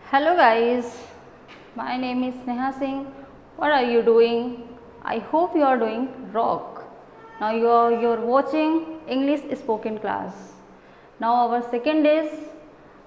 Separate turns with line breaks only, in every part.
Hello guys, my name is Sneha Singh. What are you doing? I hope you are doing rock. Now you're watching English spoken class. Now our second is,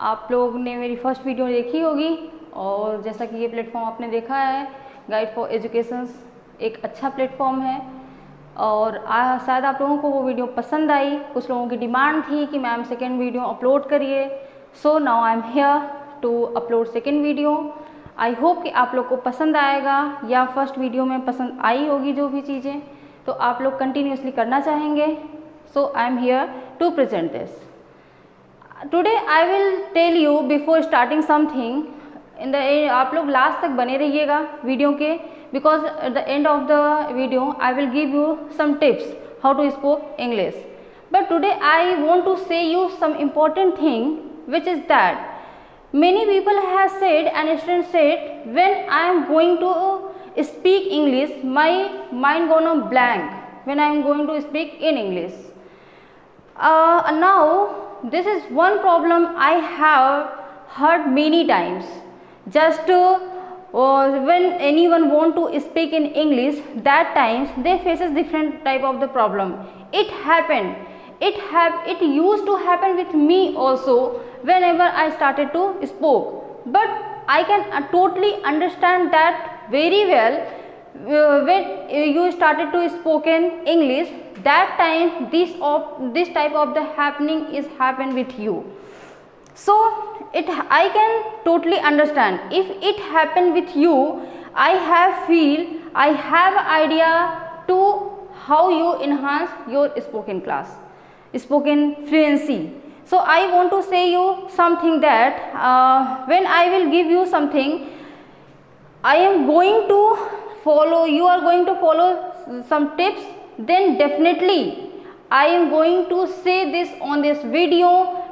आप लोग ने मेरी first video देखी होगी और जैसा कि ये प्लेटफॉर्म आपने देखा है, गाइड फॉर एजुकेशंस एक अच्छा प्लेटफॉर्म है और शायद आप लोगों को वो वीडियो पसंद आई। कुछ लोगों की डिमांड थी कि मैम सेकेंड वीडियो अपलोड करिए, so now I am here to upload second video. I hope कि आप लोग को पसंद आएगा या फर्स्ट वीडियो में पसंद आई होगी जो भी चीज़ें, तो आप लोग कंटिन्यूसली करना चाहेंगे। So I am here to present this. Today I will tell you before starting something in the आप लोग लास्ट तक बने रहिएगा वीडियो के, because at the end of the video I will give you some tips how to spoke English. But today I want to say you some important thing which is that many people have said and students said when I am going to speak English my mind gonna blank when I am going to speak in English. Now this is one problem I have heard many times. Just when anyone want to speak in English, that times they faces different type of the problem. It used to happen with me also whenever I started to spoke, but I can totally understand that very well when you started to spoke in English, that time this type of the happening is happen with you. So I can totally understand if it happen with you. I have idea to how you enhance your spoken fluency. So I want to say you something that when I will give you something, I am going to follow, you are going to follow some tips, then definitely I am going to say this on this video,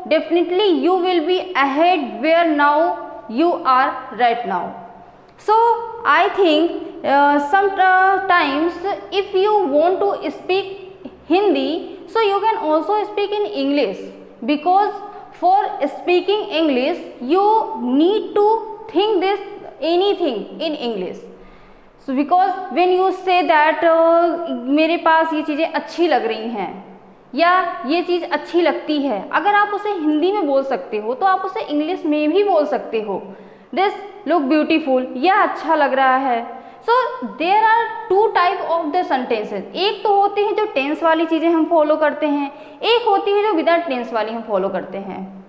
definitely you will be ahead where now you are right now. So I think sometimes if you want to speak Hindi, so you can also speak in English, because for speaking English you need to think this anything in English. So because when you say that मेरे पास ये चीज़ें अच्छी लग रही हैं या ये चीज़ अच्छी लगती है, अगर आप उसे हिंदी में बोल सकते हो तो आप उसे इंग्लिश में भी बोल सकते हो। दिस लुक ब्यूटीफुल, यह अच्छा लग रहा है। So there are two type of the sentences. एक तो होती है जो टेंस वाली चीज़ें हम फॉलो करते हैं, एक होती है जो विदाउट टेंस वाली हम फॉलो करते हैं।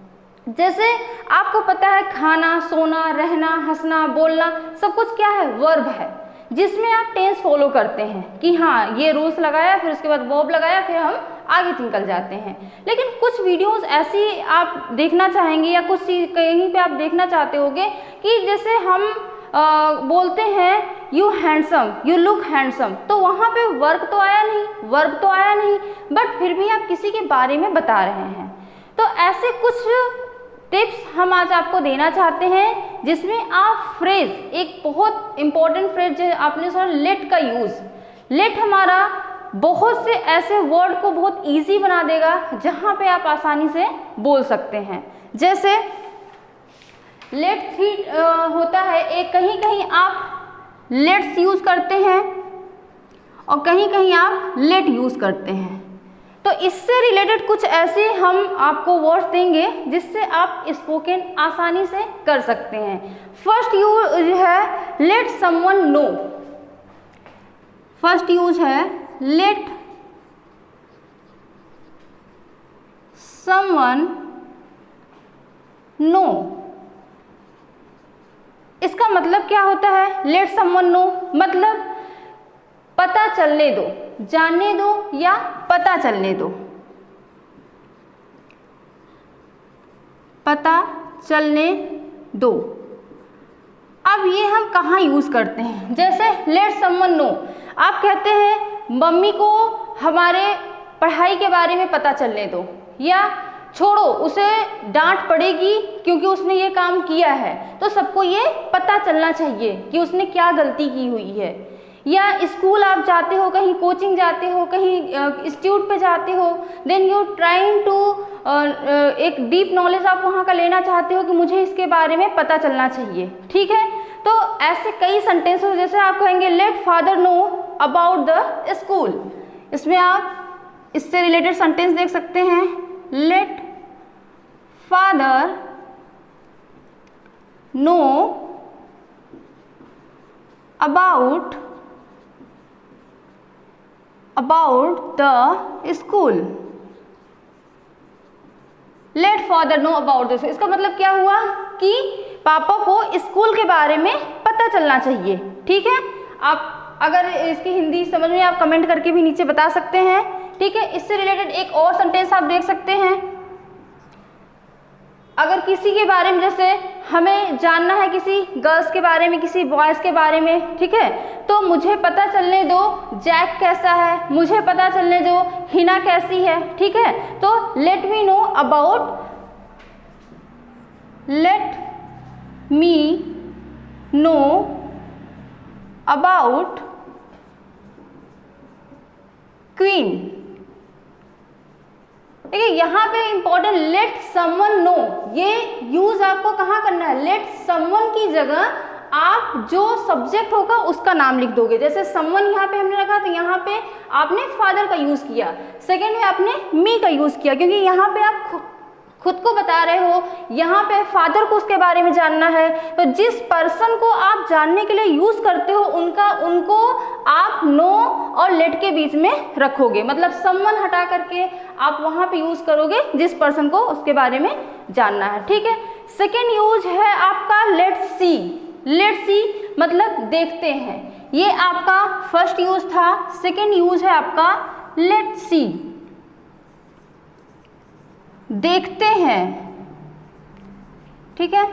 जैसे आपको पता है खाना, सोना, रहना, हंसना, बोलना सब कुछ क्या है, वर्ब है, जिसमें आप टेंस फॉलो करते हैं कि हाँ ये रूल्स लगाया, फिर उसके बाद वर्ब लगाया, फिर हम आगे निकल जाते हैं। लेकिन कुछ वीडियोस ऐसी आप देखना चाहेंगे या कुछ कहीं पे आप देखना चाहते होगे कि जैसे हम बोलते हैं you handsome, you look handsome, तो वहाँ पे वर्ब तो आया नहीं, बट फिर भी आप किसी के बारे में बता रहे हैं। तो ऐसे कुछ टिप्स हम आज आपको देना चाहते हैं, जिसमें आप फ्रेज, एक बहुत इंपॉर्टेंट फ्रेज आपने सुना लेट का यूज़। लेट हमारा बहुत से ऐसे वर्ड को बहुत ईजी बना देगा जहाँ पे आप आसानी से बोल सकते हैं। जैसे लेट थ्री होता है, एक कहीं कहीं आप लेट्स यूज़ करते हैं और कहीं कहीं आप लेट यूज़ करते हैं। तो इससे रिलेटेड कुछ ऐसे हम आपको वर्ड्स देंगे जिससे आप स्पोकन आसानी से कर सकते हैं। फर्स्ट यूज है let someone know. First use है लेट समवन नो। इसका मतलब क्या होता है, लेट समवन नो मतलब पता चलने दो, जानने दो या पता चलने दो, पता चलने दो। अब ये हम कहाँ यूज़ करते हैं, जैसे लेट समवन नो, आप कहते हैं मम्मी को हमारे पढ़ाई के बारे में पता चलने दो, या छोड़ो उसे डांट पड़ेगी क्योंकि उसने ये काम किया है, तो सबको ये पता चलना चाहिए कि उसने क्या गलती की हुई है। या स्कूल आप जाते हो, कहीं कोचिंग जाते हो, कहीं इंस्टीट्यूट पे जाते हो, देन यू ट्राइंग टू एक डीप नॉलेज आप वहाँ का लेना चाहते हो कि मुझे इसके बारे में पता चलना चाहिए, ठीक है। तो ऐसे कई सेंटेंसेस, जैसे आप कहेंगे let father know about the school, इसमें आप इससे रिलेटेड सेंटेंस देख सकते हैं, let father know about the school, let father know about the school. इसका मतलब क्या हुआ कि पापा को स्कूल के बारे में पता चलना चाहिए, ठीक है। आप अगर इसकी हिंदी समझ में आप कमेंट करके भी नीचे बता सकते हैं, ठीक है। इससे रिलेटेड एक और सेंटेंस आप देख सकते हैं, अगर किसी के बारे में, जैसे हमें जानना है किसी गर्ल्स के बारे में, किसी बॉयज़ के बारे में, ठीक है, तो मुझे पता चलने दो जैक कैसा है, मुझे पता चलने दो हिना कैसी है, ठीक है। तो let me know about, let me know about queen, देखिए यहाँ पे इंपॉर्टेंट लेट समवन नो, ये यूज आपको कहाँ करना है, लेट समवन की जगह आप जो सब्जेक्ट होगा उसका नाम लिख दोगे। जैसे समवन यहाँ पे हमने रखा, तो यहाँ पे आपने फादर का यूज किया, सेकेंड में आपने मी का यूज किया, क्योंकि यहाँ पे आप खुद को बता रहे हो, यहाँ पे फादर को उसके बारे में जानना है, तो जिस पर्सन को आप जानने के लिए यूज करते हो उनको आप नो और लेट के बीच में रखोगे, मतलब समवन हटा करके आप वहाँ पे यूज करोगे जिस पर्सन को उसके बारे में जानना है, ठीक है। सेकेंड यूज है आपका लेट सी, लेट सी मतलब देखते हैं, ये आपका फर्स्ट यूज था। सेकेंड यूज है आपका लेट सी, देखते हैं, ठीक है,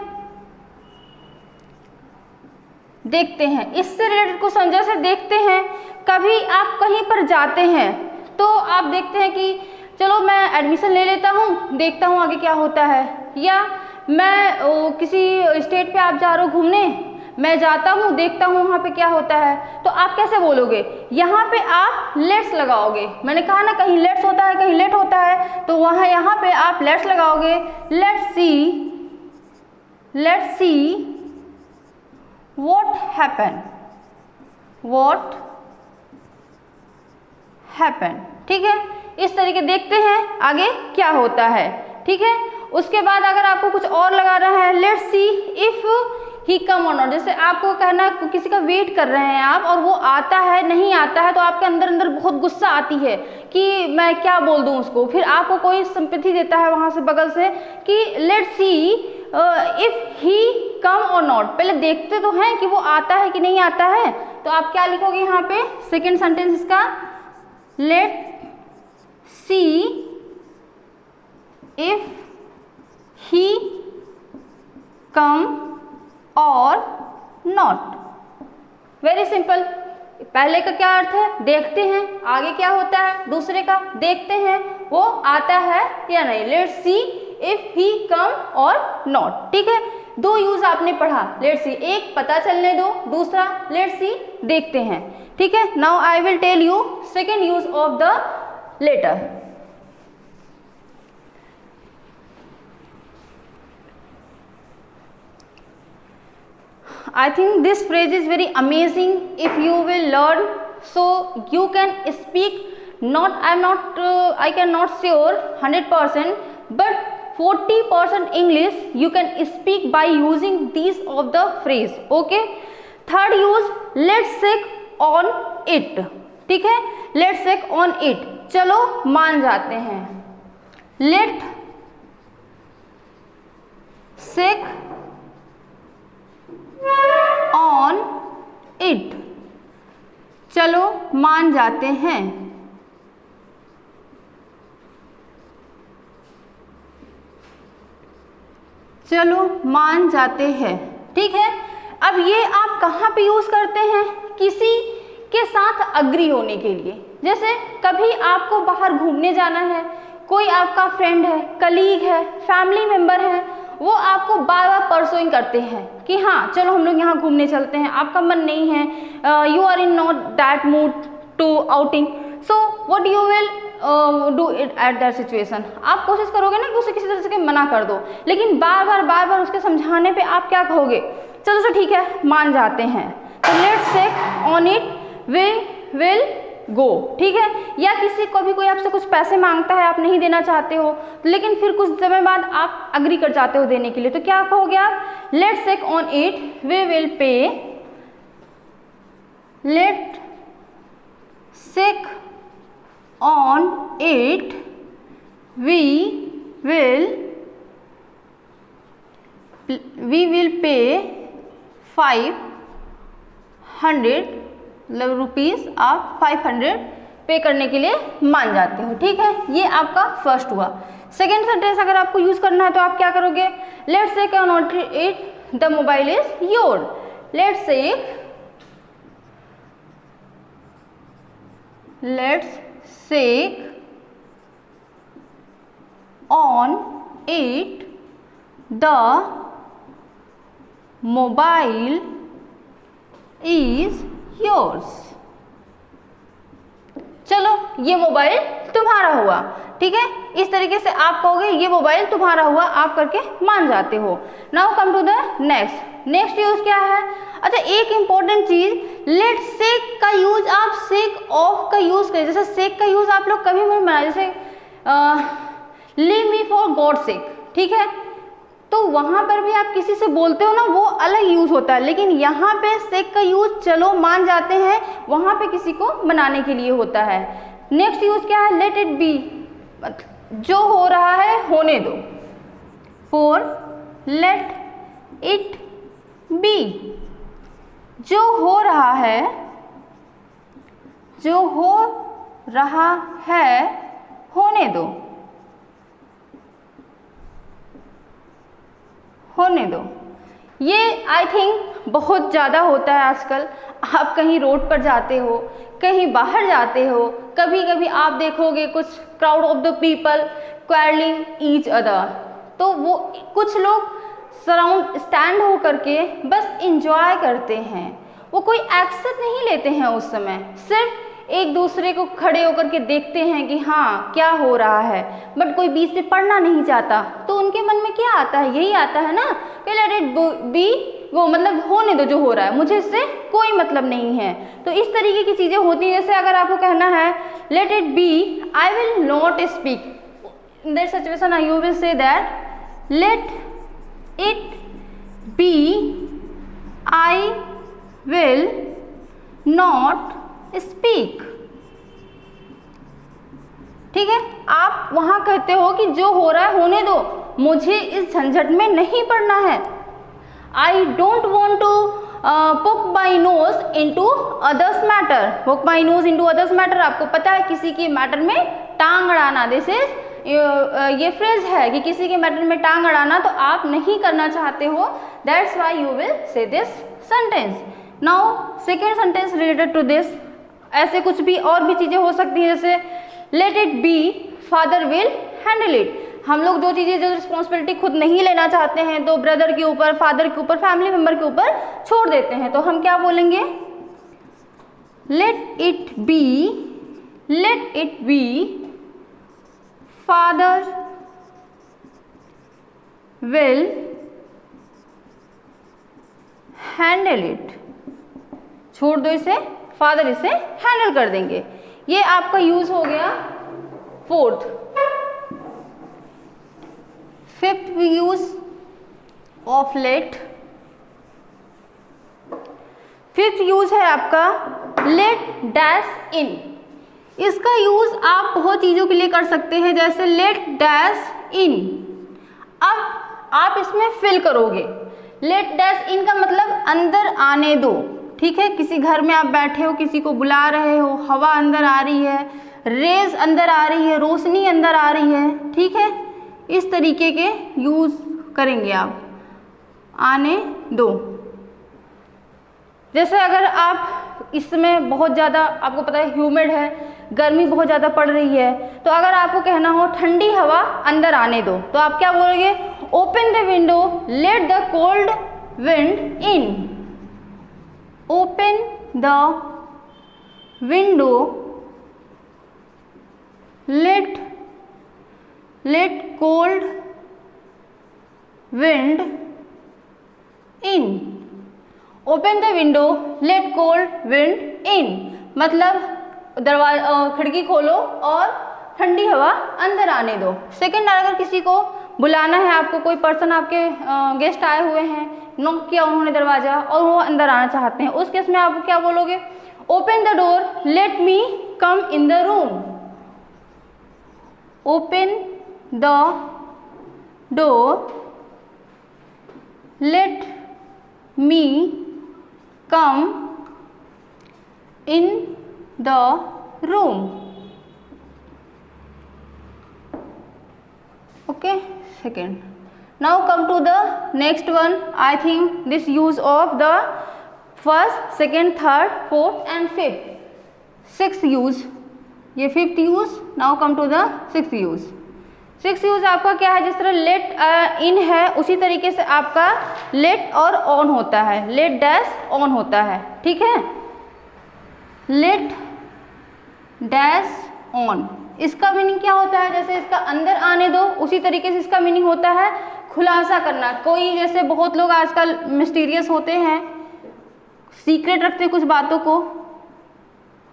देखते हैं। इससे रिलेटेड कुछ समझा से देखते हैं, कभी आप कहीं पर जाते हैं तो आप देखते हैं कि चलो मैं एडमिशन ले लेता हूँ, देखता हूँ आगे क्या होता है, या मैं किसी स्टेट पे आप जा रहे हो घूमने, मैं जाता हूँ देखता हूँ वहाँ पे क्या होता है, तो आप कैसे बोलोगे, यहाँ पे आप लेट्स लगाओगे। मैंने कहा ना कहीं लेट्स होता है कहीं लेट होता है, तो वहाँ यहाँ पे आप लेट्स लगाओगे, लेट्स सी व्हाट हैपन, ठीक है। इस तरीके देखते हैं आगे क्या होता है, ठीक है। उसके बाद अगर आपको कुछ और लगा रहा है, लेट्स सी इफ ही कम और नॉट, जैसे आपको कहना है किसी का वेट कर रहे हैं आप और वो आता है नहीं आता है, तो आपके अंदर अंदर बहुत गुस्सा आती है कि मैं क्या बोल दूं उसको, फिर आपको कोई सिंपैथी देता है वहां से बगल से कि लेट्स सी इफ ही कम और नॉट, पहले देखते तो हैं कि वो आता है कि नहीं आता है, तो आप क्या लिखोगे यहाँ पे सेकेंड सेंटेंस इसका, लेट सी इफ ही कम और नॉट। वेरी सिंपल, पहले का क्या अर्थ है, देखते हैं, आगे क्या होता है दूसरे का, देखते हैं वो आता है या नहीं, लेट्स सी इफ ही कम और नॉट, ठीक है। दो यूज आपने पढ़ा, लेट्स सी, एक पता चलने दो, दूसरा लेट्स सी देखते हैं, ठीक है। Now I will tell you second use of the letter. I think this phrase is very amazing if you will learn, so you can speak, I cannot sure 100%, but 40% English you can speak by using these of the phrase, okay. Third use, let's check on it, ठीक है, let's check on it, चलो मान जाते हैं, let check on it, चलो मान जाते हैं, चलो मान जाते हैं, ठीक है। अब ये आप कहाँ पे यूज करते हैं, किसी के साथ अग्री होने के लिए, जैसे कभी आपको बाहर घूमने जाना है, कोई आपका फ्रेंड है, कलीग है, फैमिली मेंबर है, वो आपको बार बार परसुइंग करते हैं कि हाँ चलो हम लोग यहाँ घूमने चलते हैं, आपका मन नहीं है, you are in not that mood to outing, so what you will do it at that situation. आप कोशिश करोगे ना कि उसे किसी तरह से मना कर दो, लेकिन बार बार उसके समझाने पे आप क्या कहोगे, चलो तो ठीक है मान जाते हैं, तो let's check on it, we will go, ठीक है। या किसी को भी कोई आपसे कुछ पैसे मांगता है, आप नहीं देना चाहते हो, लेकिन फिर कुछ समय बाद आप अग्री कर जाते हो देने के लिए, तो क्या कहोगे आप, let's check on it, we will pay, let check on it, we will pay 500 rupees, आप 500 पे करने के लिए मान जाते हो, ठीक है। ये आपका फर्स्ट हुआ। सेकेंड सेंटेंस अगर आपको यूज करना है तो आप क्या करोगे, let's say on it the mobile is your, let's say on it the mobile is yours, चलो ये मोबाइल तुम्हारा हुआ, ठीक है। इस तरीके से आप कहोगे ये मोबाइल तुम्हारा हुआ, आप करके मान जाते हो। Now come to the next use क्या है। अच्छा एक इंपॉर्टेंट चीज, लेट सेक का यूज आप सेक ऑफ का यूज करें, जैसे सेक का यूज आप लोग कभी भी बनाए, जैसे leave me for God sake, ठीक है, तो वहां पर भी आप किसी से बोलते हो ना, वो अलग यूज होता है, लेकिन यहाँ पे सेक का यूज चलो मान जाते हैं, वहां पे किसी को मनाने के लिए होता है। नेक्स्ट यूज क्या है, लेट इट बी, जो हो रहा है होने दो, फॉर लेट इट बी, जो हो रहा है होने दो। ये आई थिंक बहुत ज़्यादा होता है आजकल। आप कहीं रोड पर जाते हो, कहीं बाहर जाते हो, कभी कभी आप देखोगे कुछ crowd of the people quarrelling each other, तो वो कुछ लोग सराउंड स्टैंड हो करके बस इंजॉय करते हैं, वो कोई एक्शन नहीं लेते हैं उस समय, सिर्फ एक दूसरे को खड़े होकर के देखते हैं कि हाँ क्या हो रहा है, बट कोई बीच से पढ़ना नहीं चाहता, तो उनके मन में क्या आता है, यही आता है ना कि लेट इट बी, वो मतलब होने दो जो हो रहा है, मुझे इससे कोई मतलब नहीं है। तो इस तरीके की चीज़ें होती हैं। जैसे अगर आपको कहना है let it be, I will not speak, in that situation you will say that let it be, I will not speak, ठीक है। आप वहां कहते हो कि जो हो रहा है होने दो, मुझे इस झंझट में नहीं पड़ना है। I don't want to poke my nose into others matter, poke my nose into others matter, आपको पता है किसी के मैटर में टांग अड़ाना, दिस इज ये फ्रेज है कि किसी के मैटर में टांग अड़ाना, तो आप नहीं करना चाहते हो, that's why you will say this sentence. Now second sentence related to this, ऐसे कुछ भी और भी चीज़ें हो सकती हैं, जैसे let it be, father will handle it. हम लोग जो चीज़ें जो रिस्पॉन्सिबिलिटी खुद नहीं लेना चाहते हैं तो ब्रदर के ऊपर, फादर के ऊपर, फैमिली मेम्बर के ऊपर छोड़ देते हैं, तो हम क्या बोलेंगे, let it be father will handle it, छोड़ दो इसे, फादर इसे हैंडल कर देंगे। ये आपका यूज हो गया fourth. Fifth use of let, fifth use है आपका लेट डैश इन। इसका यूज आप बहुत चीजों के लिए कर सकते हैं, जैसे लेट डैश इन, अब आप इसमें फिल करोगे। लेट डैश इन का मतलब अंदर आने दो, ठीक है। किसी घर में आप बैठे हो, किसी को बुला रहे हो, हवा अंदर आ रही है, रेज अंदर आ रही है, रोशनी अंदर आ रही है, ठीक है, इस तरीके के यूज करेंगे आप, आने दो। जैसे अगर आप इस समय बहुत ज़्यादा, आपको पता है ह्यूमिड है, गर्मी बहुत ज़्यादा पड़ रही है, तो अगर आपको कहना हो ठंडी हवा अंदर आने दो, तो आप क्या बोलोगे, open the window, let the cold wind in. Open the window, let cold wind in। Open the window, let cold wind in, मतलब दरवाजा खिड़की खोलो और ठंडी हवा अंदर आने दो। सेकंड, अगर किसी को बुलाना है, आपको कोई पर्सन, आपके गेस्ट आए हुए हैं, नॉक किया उन्होंने दरवाजा और वो अंदर आना चाहते हैं, उस केस में आप क्या बोलोगे? Open the door, let me come in the room. Open the door, let me come in the room. Okay, second. Now come to the next one. I think this use of the first, second, third, fourth and fifth. Sixth use, ये fifth use. Now come to the sixth use. Sixth use आपका क्या है? जिस तरह let in है उसी तरीके से आपका let और on होता है, let dash on होता है, ठीक है? let dash on, इसका मीनिंग क्या होता है? जैसे इसका अंदर आने दो, उसी तरीके से इसका मीनिंग होता है खुलासा करना। कोई, जैसे बहुत लोग आजकल मिस्टीरियस होते हैं, सीक्रेट रखते हैं कुछ बातों को,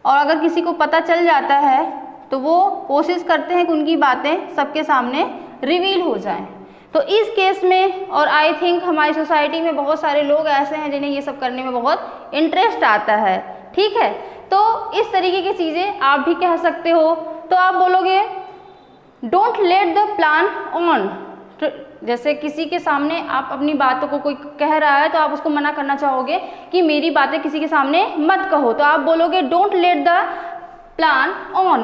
और अगर किसी को पता चल जाता है तो वो कोशिश करते हैं कि उनकी बातें सबके सामने रिवील हो जाएं। तो इस केस में, और आई थिंक हमारी सोसाइटी में बहुत सारे लोग ऐसे हैं जिन्हें ये सब करने में बहुत इंटरेस्ट आता है, ठीक है? तो इस तरीके की चीज़ें आप भी कह सकते हो। तो आप बोलोगे don't let the plan on. तो जैसे किसी के सामने आप अपनी बातों को, कोई कह रहा है तो आप उसको मना करना चाहोगे कि मेरी बातें किसी के सामने मत कहो, तो आप बोलोगे don't let the plan on.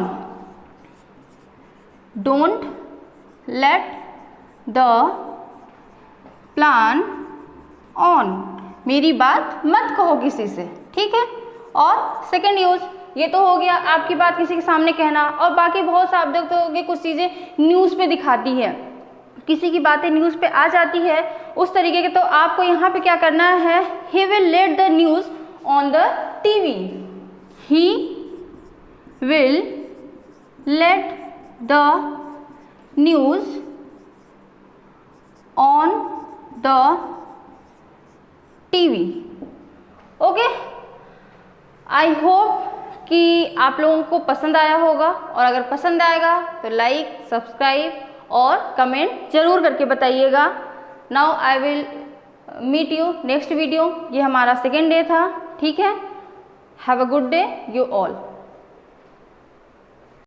Don't let the plan on, मेरी बात मत कहो किसी से, ठीक है? और सेकंड यूज, ये तो हो गया आपकी बात किसी के सामने कहना, और बाकी बहुत से आप देखते होंगे कुछ चीज़ें न्यूज़ पे दिखाती है, किसी की बातें न्यूज़ पे आ जाती है उस तरीके के, तो आपको यहाँ पे क्या करना है? He will let the news on the TV. He will let the news on the TV. Okay, I hope कि आप लोगों को पसंद आया होगा, और अगर पसंद आएगा तो लाइक, सब्सक्राइब और कमेंट जरूर करके बताइएगा। Now I will meet you next video. ये हमारा सेकेंड डे था, ठीक है? Have a good day you all.